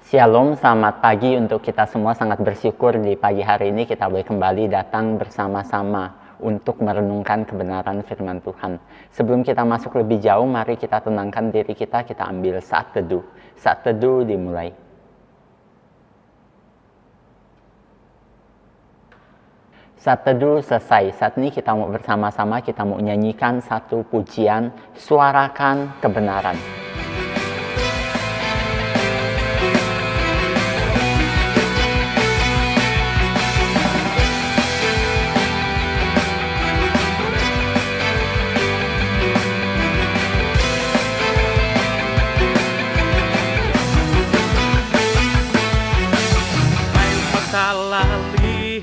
Shalom, selamat pagi untuk kita semua. Sangat bersyukur di pagi hari ini kita boleh kembali datang bersama-sama untuk merenungkan kebenaran firman Tuhan. Sebelum kita masuk lebih jauh, mari kita tenangkan diri kita ambil saat teduh. Saat teduh dimulai. Saat teduh selesai. Saat ini kita mau bersama-sama, kita mau nyanyikan satu pujian, suarakan kebenaran.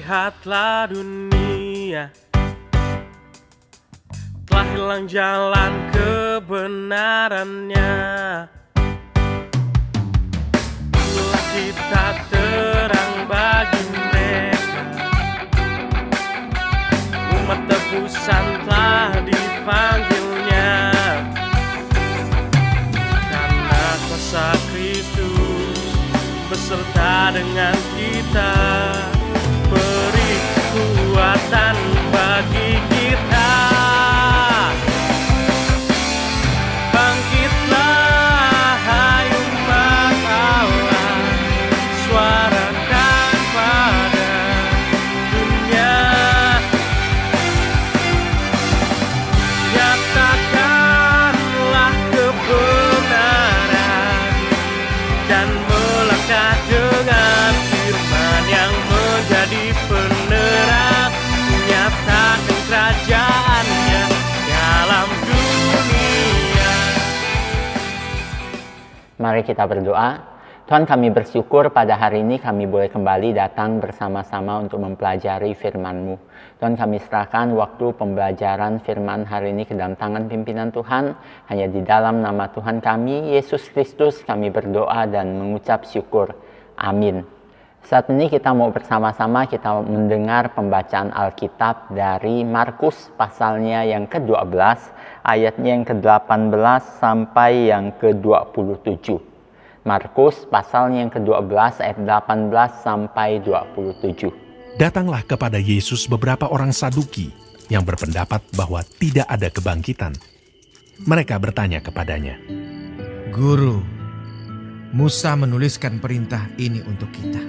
Lihatlah dunia telah hilang jalan kebenarannya. Itulah kita terang bagi mereka, umat tebusan telah dipanggilnya. Karena kuasa Kristus beserta dengan kita, beri kekuatan bagi kita. Bangkitlah hai umat Allah, suarakan pada dunia, nyatakanlah kebenaran dan melangkah dengan firman yang menjadi penerang, menyatakan kerajaannya dalam dunia. Mari kita berdoa. Tuhan, kami bersyukur pada hari ini kami boleh kembali datang bersama-sama untuk mempelajari firman-Mu. Tuhan, kami serahkan waktu pembelajaran firman hari ini ke dalam tangan pimpinan Tuhan. Hanya di dalam nama Tuhan kami, Yesus Kristus, kami berdoa dan mengucap syukur. Amin. Saat ini kita mau bersama-sama kita mendengar pembacaan Alkitab dari Markus pasalnya yang ke-12, ayatnya yang ke-18 sampai yang ke-27. Markus pasalnya yang ke-12 ayat 18 sampai 27. Datanglah kepada Yesus beberapa orang Saduki yang berpendapat bahwa tidak ada kebangkitan. Mereka bertanya kepadanya, Guru, Musa menuliskan perintah ini untuk kita.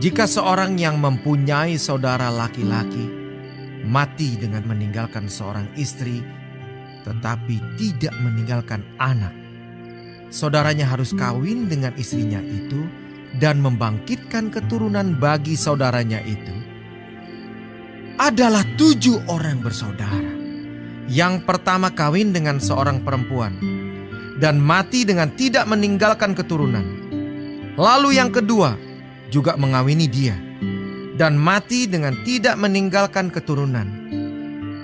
Jika seorang yang mempunyai saudara laki-laki mati dengan meninggalkan seorang istri, tetapi tidak meninggalkan anak, saudaranya harus kawin dengan istrinya itu dan membangkitkan keturunan bagi saudaranya itu. Adalah 7 orang bersaudara. Yang pertama kawin dengan seorang perempuan dan mati dengan tidak meninggalkan keturunan. Lalu yang kedua juga mengawini dia dan mati dengan tidak meninggalkan keturunan.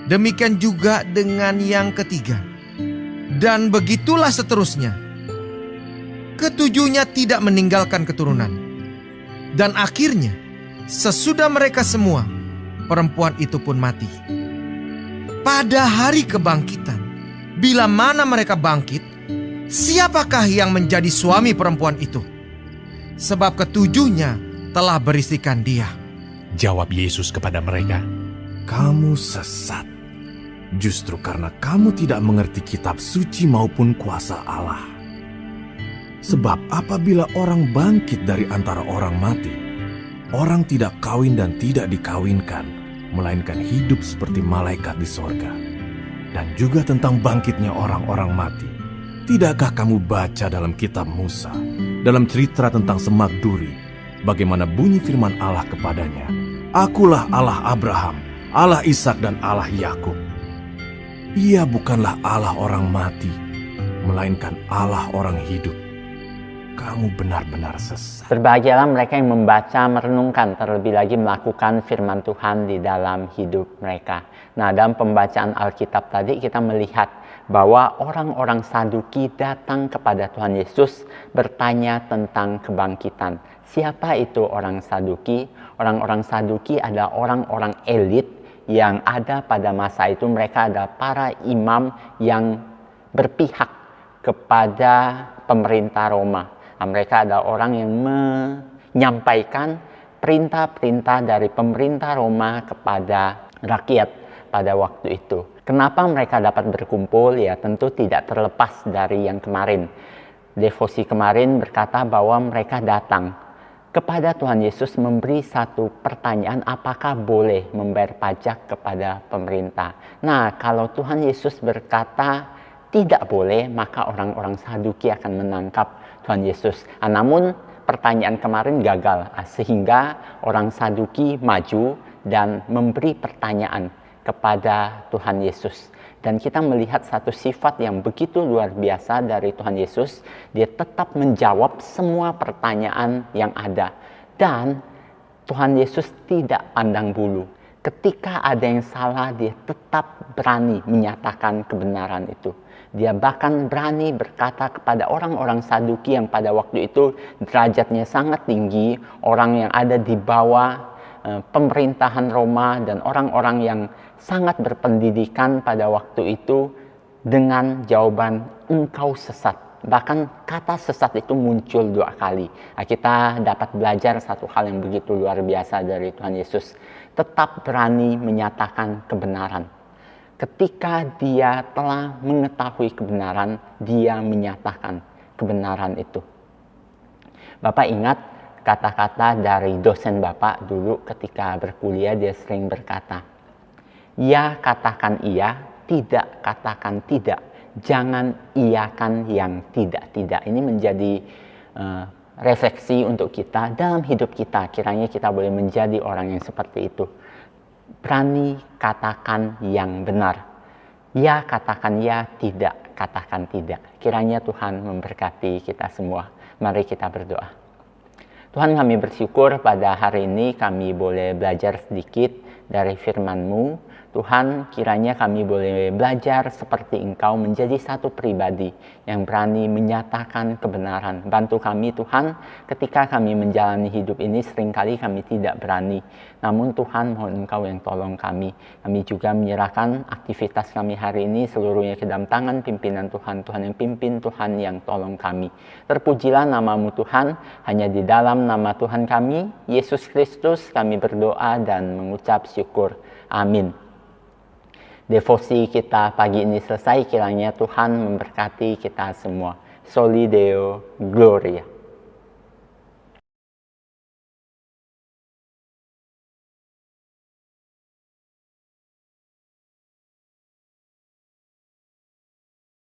Demikian juga dengan yang ketiga. Dan begitulah seterusnya. Ketujuhnya tidak meninggalkan keturunan. Dan akhirnya, sesudah mereka semua, perempuan itu pun mati. Pada hari kebangkitan, bila mana mereka bangkit, siapakah yang menjadi suami perempuan itu? Sebab ketujuhnya telah berisikan dia. jawab Yesus kepada mereka, Kamu sesat, justru karena kamu tidak mengerti kitab suci maupun kuasa Allah. Sebab apabila orang bangkit dari antara orang mati, orang tidak kawin dan tidak dikawinkan, melainkan hidup seperti malaikat di sorga. Dan juga tentang bangkitnya orang-orang mati, tidakkah kamu baca dalam kitab Musa, dalam cerita tentang semak duri, bagaimana bunyi firman Allah kepadanya, Akulah Allah Abraham, Allah Ishak dan Allah Yakub. Ia bukanlah Allah orang mati, melainkan Allah orang hidup. Kamu benar-benar sesat. Berbahagialah mereka yang membaca, merenungkan, terlebih lagi melakukan firman Tuhan di dalam hidup mereka. Nah, dalam pembacaan Alkitab tadi kita melihat bahwa orang-orang Saduki datang kepada Tuhan Yesus bertanya tentang kebangkitan. Siapa itu orang Saduki? Orang-orang Saduki adalah orang-orang elit yang ada pada masa itu. Mereka adalah para imam yang berpihak kepada pemerintah Roma. Mereka adalah orang yang menyampaikan perintah-perintah dari pemerintah Roma kepada rakyat pada waktu itu. Kenapa mereka dapat berkumpul? Ya tentu tidak terlepas dari yang kemarin. Devosi kemarin berkata bahwa mereka datang kepada Tuhan Yesus memberi satu pertanyaan, apakah boleh membayar pajak kepada pemerintah. Nah, kalau Tuhan Yesus berkata tidak boleh, maka orang-orang Saduki akan menangkap Tuhan Yesus. Namun pertanyaan kemarin gagal, sehingga orang Saduki maju dan memberi pertanyaan kepada Tuhan Yesus. Dan kita melihat satu sifat yang begitu luar biasa dari Tuhan Yesus. Dia tetap menjawab semua pertanyaan yang ada. Dan Tuhan Yesus tidak pandang bulu. Ketika ada yang salah, dia tetap berani menyatakan kebenaran itu. Dia bahkan berani berkata kepada orang-orang Saduki yang pada waktu itu derajatnya sangat tinggi, orang yang ada di bawah pemerintahan Roma dan orang-orang yang sangat berpendidikan pada waktu itu, dengan jawaban engkau sesat. Bahkan kata sesat itu muncul 2 kali. Kita dapat belajar satu hal yang begitu luar biasa dari Tuhan Yesus. Tetap berani menyatakan kebenaran. Ketika dia telah mengetahui kebenaran, dia menyatakan kebenaran itu. Bapak ingat kata-kata dari dosen Bapak dulu ketika berkuliah, dia sering berkata, ya katakan iya, tidak katakan tidak. Jangan iyakan yang tidak-tidak. Ini menjadi refleksi untuk kita dalam hidup kita. Kiranya kita boleh menjadi orang yang seperti itu. Berani katakan yang benar. Ya katakan ya, tidak katakan tidak. Kiranya Tuhan memberkati kita semua. Mari kita berdoa. Tuhan, kami bersyukur pada hari ini kami boleh belajar sedikit dari firman-Mu. Tuhan, kiranya kami boleh belajar seperti Engkau menjadi satu pribadi yang berani menyatakan kebenaran. Bantu kami Tuhan, ketika kami menjalani hidup ini seringkali kami tidak berani. Namun Tuhan, mohon Engkau yang tolong kami. Kami juga menyerahkan aktivitas kami hari ini seluruhnya ke dalam tangan pimpinan Tuhan. Tuhan yang pimpin, Tuhan yang tolong kami. Terpujilah nama-Mu Tuhan, hanya di dalam nama Tuhan kami, Yesus Kristus, kami berdoa dan mengucap syukur. Amin. Devosi kita pagi ini selesai, kiranya Tuhan memberkati kita semua. Soli Deo Gloria.